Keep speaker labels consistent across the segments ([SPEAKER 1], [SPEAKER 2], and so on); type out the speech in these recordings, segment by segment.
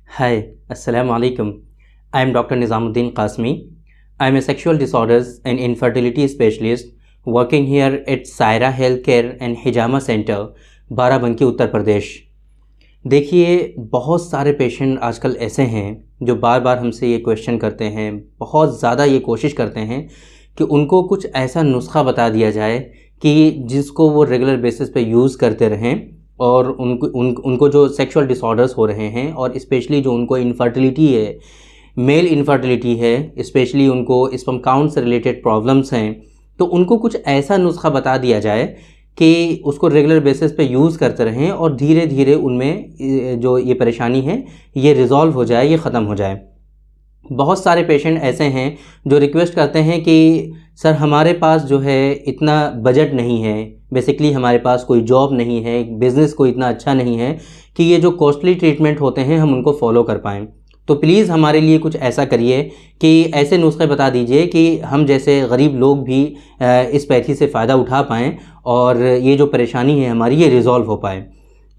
[SPEAKER 1] Hi, Assalamu alaikum. I am Dr. Nizamuddin Qasmi. I am a sexual disorders and infertility specialist working here at Saira Healthcare and Hijama Center, Barabanki, Uttar Pradesh. देखिए, बहुत सारे patient आजकल ऐसे हैं जो बार बार हमसे ये क्वेश्चन करते हैं, बहुत ज़्यादा ये कोशिश करते हैं कि उनको कुछ ऐसा नुस्खा बता दिया जाए कि जिसको वो रेगुलर बेसिस पे यूज़ करते रहें और उनको जो सेक्सुअल डिसऑर्डर्स हो रहे हैं और स्पेशली जो उनको इनफर्टिलिटी है, मेल इनफर्टिलिटी है, स्पेशली उनको स्पर्म काउंट से रिलेटेड प्रॉब्लम्स हैं, तो उनको कुछ ऐसा नुस्खा बता दिया जाए कि उसको रेगुलर बेसिस पे यूज़ करते रहें और धीरे धीरे उनमें जो ये परेशानी है ये रिज़ॉल्व हो जाए, ये ख़त्म हो जाए। बहुत सारे पेशेंट ऐसे हैं जो रिक्वेस्ट करते हैं कि सर हमारे पास जो है इतना बजट नहीं है, बेसिकली हमारे पास कोई जॉब नहीं है, बिज़नेस कोई इतना अच्छा नहीं है कि ये जो कॉस्टली ट्रीटमेंट होते हैं हम उनको फॉलो कर पाएँ। तो प्लीज़ हमारे लिए कुछ ऐसा करिए कि ऐसे नुस्खे बता दीजिए कि हम जैसे गरीब लोग भी इस पैथी से फ़ायदा उठा पाएँ और ये जो परेशानी है हमारी ये रिज़ॉल्व हो पाए।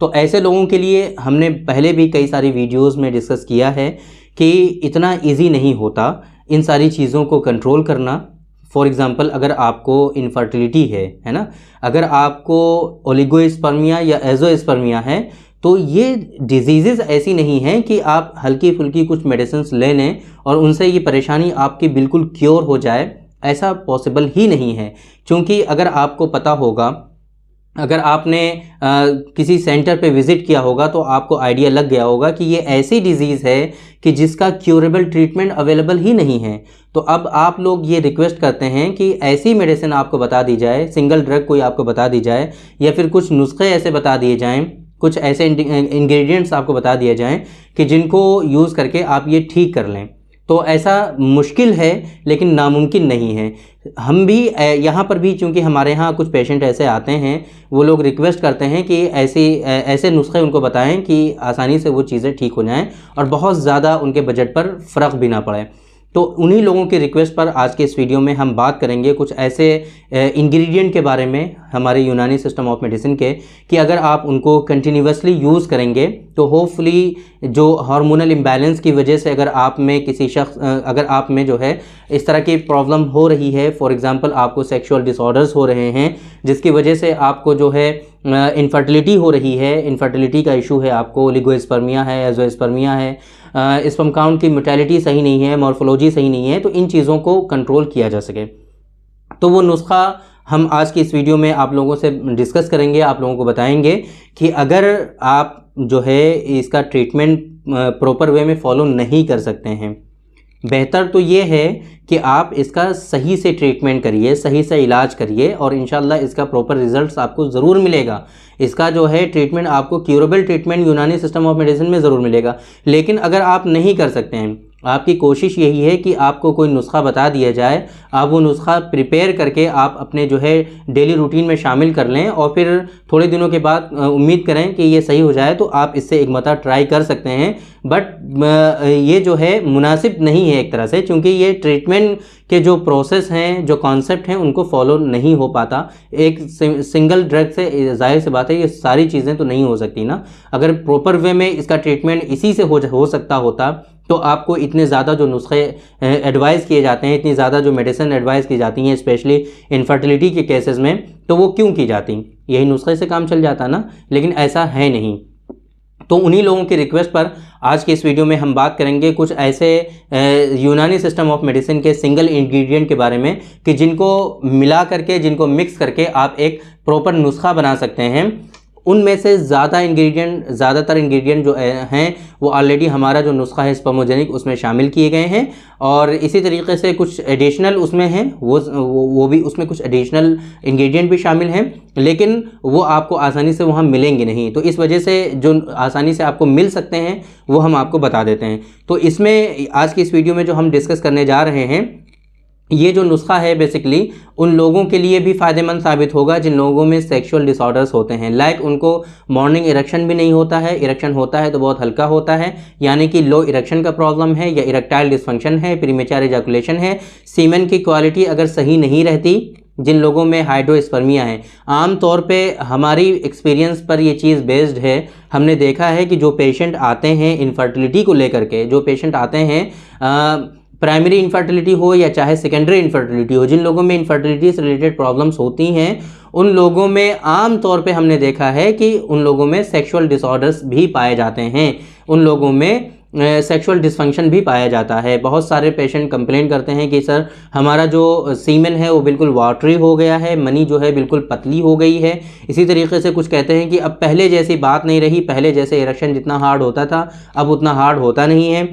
[SPEAKER 1] तो ऐसे लोगों के लिए हमने पहले भी कई सारी वीडियोज़ में डिस्कस किया है कि इतना ईज़ी नहीं होता इन सारी चीज़ों को कंट्रोल करना। फॉर एग्ज़ाम्पल, अगर आपको इनफर्टिलिटी है ना, अगर आपको ओलिगोस्पर्मिया या एज़ोस्पर्मिया है, तो ये डिजीज़ेज़ ऐसी नहीं हैं कि आप हल्की फुल्की कुछ मेडिसिन्स ले लें और उनसे ये परेशानी आपकी बिल्कुल क्योर हो जाए, ऐसा पॉसिबल ही नहीं है। क्योंकि अगर आपको पता होगा, अगर आपने किसी सेंटर पे विज़िट किया होगा तो आपको आइडिया लग गया होगा कि ये ऐसी डिज़ीज़ है कि जिसका क्यूरेबल ट्रीटमेंट अवेलेबल ही नहीं है। तो अब आप लोग ये रिक्वेस्ट करते हैं कि ऐसी मेडिसिन आपको बता दी जाए, सिंगल ड्रग कोई आपको बता दी जाए या फिर कुछ नुस्खे ऐसे बता दिए जाएं, कुछ ऐसे इंग्रेडिएंट्स आपको बता दिए जाएं कि जिनको यूज़ करके आप ये ठीक कर लें। तो ऐसा मुश्किल है लेकिन नामुमकिन नहीं है। हम भी यहाँ पर भी, चूँकि हमारे यहाँ कुछ पेशेंट ऐसे आते हैं, वो लोग रिक्वेस्ट करते हैं कि ऐसे नुस्खे उनको बताएं कि आसानी से वो चीज़ें ठीक हो जाएं और बहुत ज़्यादा उनके बजट पर फ़र्क भी ना पड़े। तो उन्हीं लोगों की रिक्वेस्ट पर आज के इस वीडियो में हम बात करेंगे कुछ ऐसे इंग्रेडिएंट के बारे में हमारे यूनानी सिस्टम ऑफ मेडिसिन के, कि अगर आप उनको कंटिन्यूसली यूज़ करेंगे तो होपफुली जो हार्मोनल इम्बैलेंस की वजह से अगर आप में जो है इस तरह की प्रॉब्लम हो रही है, फॉर एग्ज़ाम्पल आपको सेक्सुअल डिसऑर्डर्स हो रहे हैं जिसकी वजह से आपको जो है इनफर्टिलिटी हो रही है, इनफर्टिलिटी का इशू है, आपको ओलिगोस्पर्मिया है, एज़ोस्पर्मिया है, स्पर्म काउंट की मोर्टेलिटी सही नहीं है, मॉर्फोलॉजी सही नहीं है, तो इन चीज़ों को कंट्रोल किया जा सके। तो वो नुस्खा हम आज की इस वीडियो में आप लोगों से डिस्कस करेंगे, आप लोगों को बताएंगे कि अगर आप जो है इसका ट्रीटमेंट प्रॉपर वे में फॉलो नहीं कर सकते हैं, बेहतर तो ये है कि आप इसका सही से ट्रीटमेंट करिए, सही से इलाज करिए और इंशाल्लाह इसका प्रॉपर रिजल्ट्स आपको ज़रूर मिलेगा। इसका जो है ट्रीटमेंट आपको क्यूरेबल ट्रीटमेंट यूनानी सिस्टम ऑफ मेडिसिन में ज़रूर मिलेगा। लेकिन अगर आप नहीं कर सकते हैं, आपकी कोशिश यही है कि आपको कोई नुस्खा बता दिया जाए, आप वो नुस्खा प्रिपेयर करके आप अपने जो है डेली रूटीन में शामिल कर लें और फिर थोड़े दिनों के बाद उम्मीद करें कि ये सही हो जाए, तो आप इससे एक मरतबा ट्राई कर सकते हैं। बट ये जो है मुनासिब नहीं है एक तरह से, क्योंकि ये ट्रीटमेंट के जो प्रोसेस हैं, जो कॉन्सेप्ट हैं, उनको फॉलो नहीं हो पाता। एक सिंगल ड्रग से जाहिर सी बात है ये सारी चीज़ें तो नहीं हो सकती ना। अगर प्रॉपर वे में इसका ट्रीटमेंट इसी से हो सकता होता तो आपको इतने ज़्यादा जो नुस्खे एडवाइस किए जाते हैं, इतनी ज़्यादा जो मेडिसिन एडवाइस की जाती हैं स्पेशली इनफर्टिलिटी के केसेस में, तो वो क्यों की जाती? यही नुस्खे से काम चल जाता ना, लेकिन ऐसा है नहीं। तो उन्हीं लोगों की रिक्वेस्ट पर आज के इस वीडियो में हम बात करेंगे कुछ ऐसे यूनानी सिस्टम ऑफ मेडिसिन के सिंगल इंग्रेडिएंट के बारे में कि जिनको मिला करके, जिनको मिक्स करके आप एक प्रॉपर नुस्खा बना सकते हैं। उनमें से ज़्यादातर इंग्रेडिएंट जो हैं वो ऑलरेडी हमारा जो नुस्खा है स्पर्मोजेनिक उसमें शामिल किए गए हैं और इसी तरीके से कुछ एडिशनल उसमें हैं, वो भी उसमें कुछ एडिशनल इंग्रेडिएंट भी शामिल हैं, लेकिन वो आपको आसानी से वहाँ मिलेंगे नहीं। तो इस वजह से जो आसानी से आपको मिल सकते हैं वो हम आपको बता देते हैं। तो इसमें आज की इस वीडियो में जो हम डिस्कस करने जा रहे हैं, ये जो नुस्खा है बेसिकली उन लोगों के लिए भी फ़ायदेमंद साबित होगा जिन लोगों में सेक्सुअल डिसऑर्डर्स होते हैं। लाइक उनको मॉर्निंग इरेक्शन भी नहीं होता है, इरेक्शन होता है तो बहुत हल्का होता है, यानी कि लो इरेक्शन का प्रॉब्लम है या इरेक्टाइल डिसफंक्शन है, प्रीमेच्योर एजैकुलेशन है, सीमेन की क्वालिटी अगर सही नहीं रहती जिन लोगों में हाइड्रोस्पर्मिया है। आम तौर पे हमारी एक्सपीरियंस पर ये चीज़ बेस्ड है, हमने देखा है कि जो पेशेंट आते हैं इनफर्टिलिटी को लेकर के, जो पेशेंट आते हैं प्राइमरी इनफर्टिलिटी हो या चाहे सेकेंडरी इनफर्टिलिटी हो, जिन लोगों में इनफर्टिलिटी से रिलेटेड प्रॉब्लम्स होती हैं उन लोगों में आम तौर पे हमने देखा है कि उन लोगों में सेक्सुअल डिसऑर्डर्स भी पाए जाते हैं, उन लोगों में सेक्सुअल डिसफंक्शन भी पाया जाता है। बहुत सारे पेशेंट कंप्लेन करते हैं कि सर हमारा जो सीमेन है वो बिल्कुल वाटरी हो गया है, मनी जो है बिल्कुल पतली हो गई है। इसी तरीके से कुछ कहते हैं कि अब पहले जैसी बात नहीं रही, पहले जैसे इरेक्शन जितना हार्ड होता था अब उतना हार्ड होता नहीं है,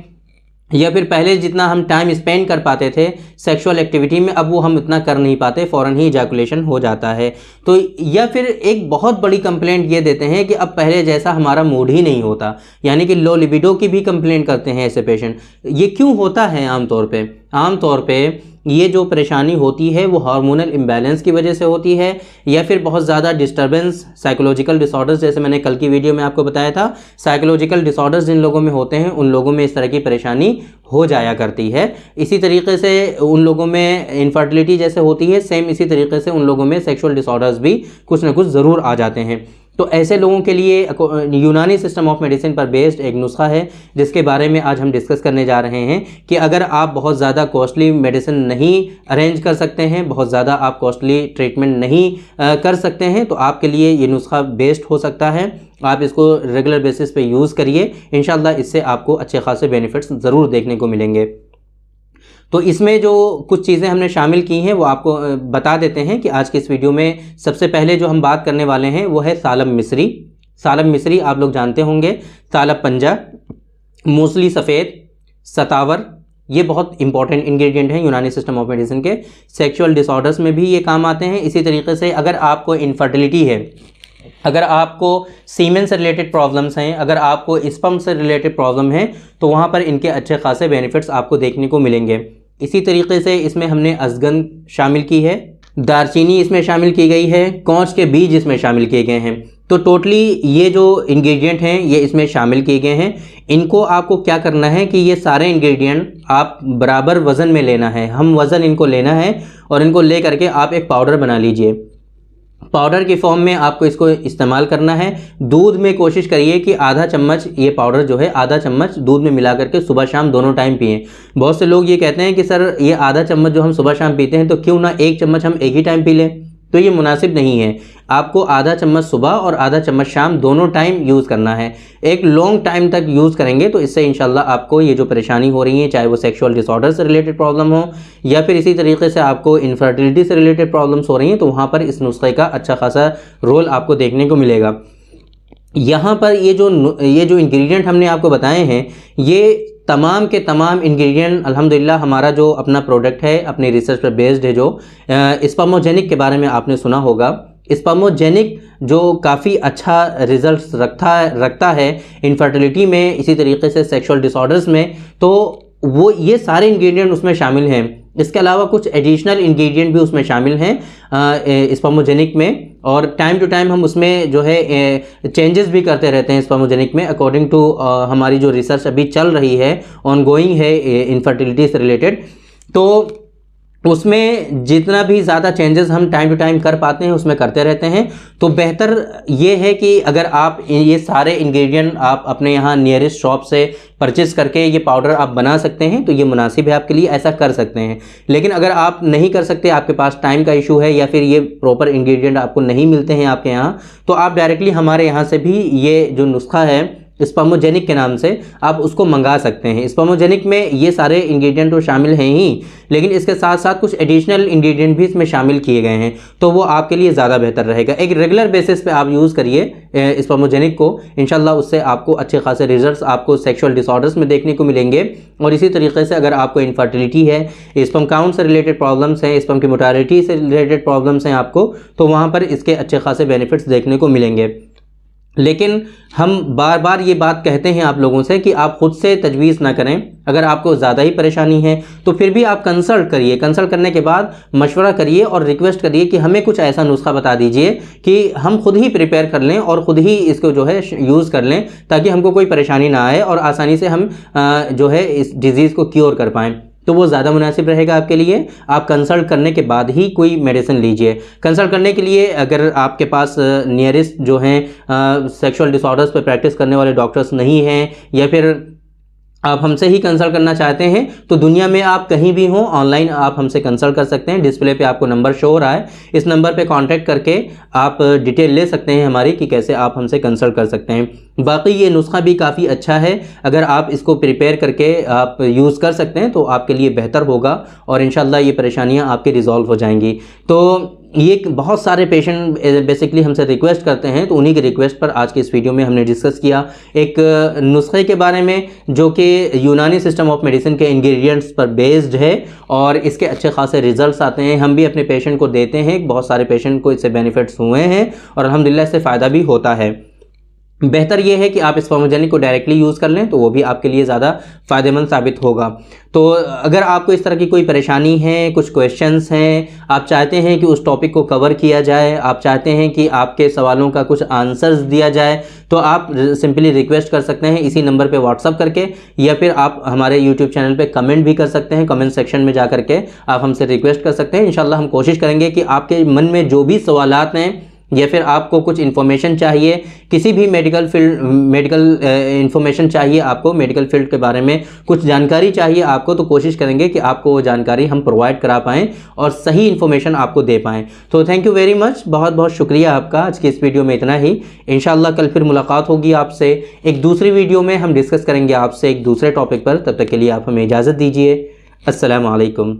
[SPEAKER 1] या फिर पहले जितना हम टाइम स्पेंड कर पाते थे सेक्सुअल एक्टिविटी में अब वो हम इतना कर नहीं पाते, फ़ौरन ही इजैकुलेशन हो जाता है। तो या फिर एक बहुत बड़ी कंप्लेंट ये देते हैं कि अब पहले जैसा हमारा मूड ही नहीं होता, यानी कि लो लिबिडो की भी कंप्लेंट करते हैं ऐसे पेशेंट। ये क्यों होता है? आम तौर पे ये जो परेशानी होती है वो हार्मोनल इम्बैलेंस की वजह से होती है, या फिर बहुत ज़्यादा डिस्टर्बेंस, साइकोलॉजिकल डिसऑर्डर्स, जैसे मैंने कल की वीडियो में आपको बताया था, साइकोलॉजिकल डिसऑर्डर्स जिन लोगों में होते हैं उन लोगों में इस तरह की परेशानी हो जाया करती है। इसी तरीके से उन लोगों में इनफर्टिलिटी जैसे होती है, सेम इसी तरीके से उन लोगों में सेक्सुअल डिसऑर्डर्स भी कुछ ना कुछ ज़रूर आ जाते हैं। तो ऐसे लोगों के लिए यूनानी सिस्टम ऑफ मेडिसिन पर बेस्ड एक नुस्खा है जिसके बारे में आज हम डिस्कस करने जा रहे हैं कि अगर आप बहुत ज़्यादा कॉस्टली मेडिसिन नहीं अरेंज कर सकते हैं, बहुत ज़्यादा आप कॉस्टली ट्रीटमेंट नहीं कर सकते हैं, तो आपके लिए ये नुस्खा बेस्ट हो सकता है। आप इसको रेगुलर बेसिस पे यूज़ करिए, इंशाल्लाह इससे आपको अच्छे खासे बेनिफिट्स ज़रूर देखने को मिलेंगे। तो इसमें जो कुछ चीज़ें हमने शामिल की हैं वो आपको बता देते हैं कि आज की इस वीडियो में सबसे पहले जो हम बात करने वाले हैं वो है सालम मिस्री। सालम मिस्री आप लोग जानते होंगे, सालब पंजा, मूसली सफ़ेद, सतावर, ये बहुत इंपॉर्टेंट इंग्रेडिएंट हैं यूनानी सिस्टम ऑफ मेडिसिन के। सेक्सुअल डिसऑर्डर्स में भी ये काम आते हैं। इसी तरीके से अगर आपको इनफर्टिलिटी है, अगर आपको सीमेन से रिलेटेड प्रॉब्लम्स हैं, अगर आपको स्पर्म से रिलेटेड प्रॉब्लम है, तो वहाँ पर इनके अच्छे खासे बेनिफिट्स आपको देखने को मिलेंगे। इसी तरीके से इसमें हमने अजगन शामिल की है, दारचीनी इसमें शामिल की गई है, कौच के बीज इसमें शामिल किए गए हैं। तो टोटली ये जो इंग्रेडिएंट हैं ये इसमें शामिल किए गए हैं। इनको आपको क्या करना है कि ये सारे इंग्रेडिएंट आप बराबर वज़न में लेना है, हम वज़न इनको लेना है और इनको ले करके आप एक पाउडर बना लीजिए। पाउडर की फॉर्म में आपको इसको इस्तेमाल करना है। दूध में कोशिश करिए कि आधा चम्मच ये पाउडर जो है आधा चम्मच दूध में मिला करके सुबह शाम दोनों टाइम पिएं। बहुत से लोग ये कहते हैं कि सर ये आधा चम्मच जो हम सुबह शाम पीते हैं तो क्यों ना एक चम्मच हम एक ही टाइम पी लें, तो ये मुनासिब नहीं है। आपको आधा चम्मच सुबह और आधा चम्मच शाम दोनों टाइम यूज़ करना है। एक लॉन्ग टाइम तक यूज़ करेंगे तो इससे इंशाल्लाह आपको ये जो परेशानी हो रही है, चाहे वो सेक्सुअल डिसऑर्डर से रिलेटेड प्रॉब्लम हो या फिर इसी तरीके से आपको इनफर्टिलिटी से रिलेटेड प्रॉब्लम्स हो रही हैं, तो वहाँ पर इस नुस्खे का अच्छा खासा रोल आपको देखने को मिलेगा। यहाँ पर ये जो इंग्रेडिएंट हमने आपको बताए हैं, ये तमाम के तमाम इंग्रेडिएंट अल्हम्दुलिल्लाह हमारा जो अपना प्रोडक्ट है, अपनी रिसर्च पर बेस्ड है। जो स्पर्मोजेनिक के बारे में आपने सुना होगा, स्पर्मोजेनिक जो काफ़ी अच्छा रिजल्ट्स रखता है इनफर्टिलिटी में, इसी तरीके से सेक्सुअल डिसऑर्डर्स में, तो वो ये सारे इंग्रेडिएंट उसमें शामिल हैं। इसके अलावा कुछ एडिशनल इंग्रेडिएंट भी उसमें शामिल हैं स्पर्मोजेनिक में, और टाइम टू टाइम हम उसमें जो है चेंजेस भी करते रहते हैं स्पर्मोजेनिक में, अकॉर्डिंग टू हमारी जो रिसर्च अभी चल रही है, ऑनगोइंग है इनफर्टिलिटी से रिलेटेड। तो उसमें जितना भी ज़्यादा चेंजेस हम टाइम टू टाइम कर पाते हैं उसमें करते रहते हैं। तो बेहतर ये है कि अगर आप ये सारे इंग्रेडिएंट आप अपने यहाँ नियरेस्ट शॉप से परचेज़ करके ये पाउडर आप बना सकते हैं तो ये मुनासिब है आपके लिए, ऐसा कर सकते हैं। लेकिन अगर आप नहीं कर सकते, आपके पास टाइम का इशू है या फिर ये प्रॉपर इंग्रेडिएंट आपको नहीं मिलते हैं आपके यहाँ, तो आप डायरेक्टली हमारे यहाँ से भी ये जो नुस्खा है स्पर्मोजेनिक के नाम से आप उसको मंगा सकते हैं। स्पर्मोजेनिक में ये सारे इंग्रेडिएंट तो शामिल हैं ही, लेकिन इसके साथ साथ कुछ एडिशनल इंग्रेडिएंट भी इसमें शामिल किए गए हैं, तो वो आपके लिए ज़्यादा बेहतर रहेगा। एक रेगुलर बेसिस पे आप यूज़ करिए स्पर्मोजेनिक को, इंशाल्लाह उससे आपको अच्छे खासे रिजल्ट्स आपको सेक्सुअल डिसऑर्डर्स में देखने को मिलेंगे। और इसी तरीके से अगर आपको इनफर्टिलिटी है, स्पर्म काउंट से रिलेटेड प्रॉब्लम्स हैं, स्पर्म की मोटालिटी से रिलेटेड प्रॉब्लम्स हैं आपको, तो वहाँ पर इसके अच्छे खासे बेनिफिट्स देखने को मिलेंगे। लेकिन हम बार बार ये बात कहते हैं आप लोगों से कि आप खुद से तजवीज़ ना करें। अगर आपको ज़्यादा ही परेशानी है तो फिर भी आप कंसल्ट करिए, कंसल्ट करने के बाद मशवरा करिए और रिक्वेस्ट करिए कि हमें कुछ ऐसा नुस्खा बता दीजिए कि हम खुद ही प्रिपेयर कर लें और ख़ुद ही इसको जो है यूज़ कर लें, ताकि हमको कोई परेशानी ना आए और आसानी से हम जो है इस डिज़ीज़ को क्योर कर पाएँ। तो वो ज़्यादा मुनासिब रहेगा आपके लिए। आप कंसल्ट करने के बाद ही कोई मेडिसिन लीजिए। कंसल्ट करने के लिए अगर आपके पास नियरेस्ट जो हैं सेक्सुअल डिसऑर्डर्स पे प्रैक्टिस करने वाले डॉक्टर्स नहीं हैं, या फिर आप हमसे ही कंसल्ट करना चाहते हैं, तो दुनिया में आप कहीं भी हों, ऑनलाइन आप हमसे कंसल्ट कर सकते हैं। डिस्प्ले पे आपको नंबर शो हो रहा है, इस नंबर पे कांटेक्ट करके आप डिटेल ले सकते हैं हमारी कि कैसे आप हमसे कंसल्ट कर सकते हैं। बाकी ये नुस्खा भी काफ़ी अच्छा है, अगर आप इसको प्रिपेयर करके आप यूज़ कर सकते हैं तो आपके लिए बेहतर होगा और इंशाल्लाह ये परेशानियाँ आपकी रिजॉल्व हो जाएंगी। तो ये बहुत सारे पेशेंट बेसिकली हमसे रिक्वेस्ट करते हैं, तो उन्हीं की रिक्वेस्ट पर आज के इस वीडियो में हमने डिस्कस किया एक नुस्खे के बारे में जो कि यूनानी सिस्टम ऑफ मेडिसिन के इंग्रेडिएंट्स पर बेस्ड है और इसके अच्छे खासे रिजल्ट्स आते हैं। हम भी अपने पेशेंट को देते हैं, बहुत सारे पेशेंट को इससे बेनिफिट्स हुए हैं और अल्हम्दुलिल्लाह इससे फ़ायदा भी होता है। बेहतर यह है कि आप इस फॉर्मोजेनिक को डायरेक्टली यूज़ कर लें, तो वो भी आपके लिए ज़्यादा फ़ायदेमंद साबित होगा। तो अगर आपको इस तरह की कोई परेशानी है, कुछ क्वेश्चंस हैं, आप चाहते हैं कि उस टॉपिक को कवर किया जाए, आप चाहते हैं कि आपके सवालों का कुछ आंसर्स दिया जाए, तो आप सिंपली रिक्वेस्ट कर सकते हैं इसी नंबर पे व्हाट्सअप करके, या फिर आप हमारे यूट्यूब चैनल पे कमेंट भी कर सकते हैं। कमेंट सेक्शन में जा करके आप हमसे रिक्वेस्ट कर सकते हैं। इंशाल्लाह हम कोशिश करेंगे कि आपके मन में जो भी सवालात हैं या फिर आपको कुछ इन्फॉर्मेशन चाहिए, किसी भी मेडिकल इन्फॉर्मेशन चाहिए आपको, मेडिकल फील्ड के बारे में कुछ जानकारी चाहिए आपको, तो कोशिश करेंगे कि आपको वो जानकारी हम प्रोवाइड करा पाएँ और सही इन्फॉर्मेशन आपको दे पाएँ। तो थैंक यू वेरी मच, बहुत बहुत शुक्रिया आपका। आज की इस वीडियो में इतना ही। इंशाल्लाह कल फिर मुलाकात होगी आपसे एक दूसरी वीडियो में, हम डिस्कस करेंगे आपसे एक दूसरे टॉपिक पर। तब तक के लिए आप हमें इजाज़त दीजिए। अस्सलामु अलैकुम।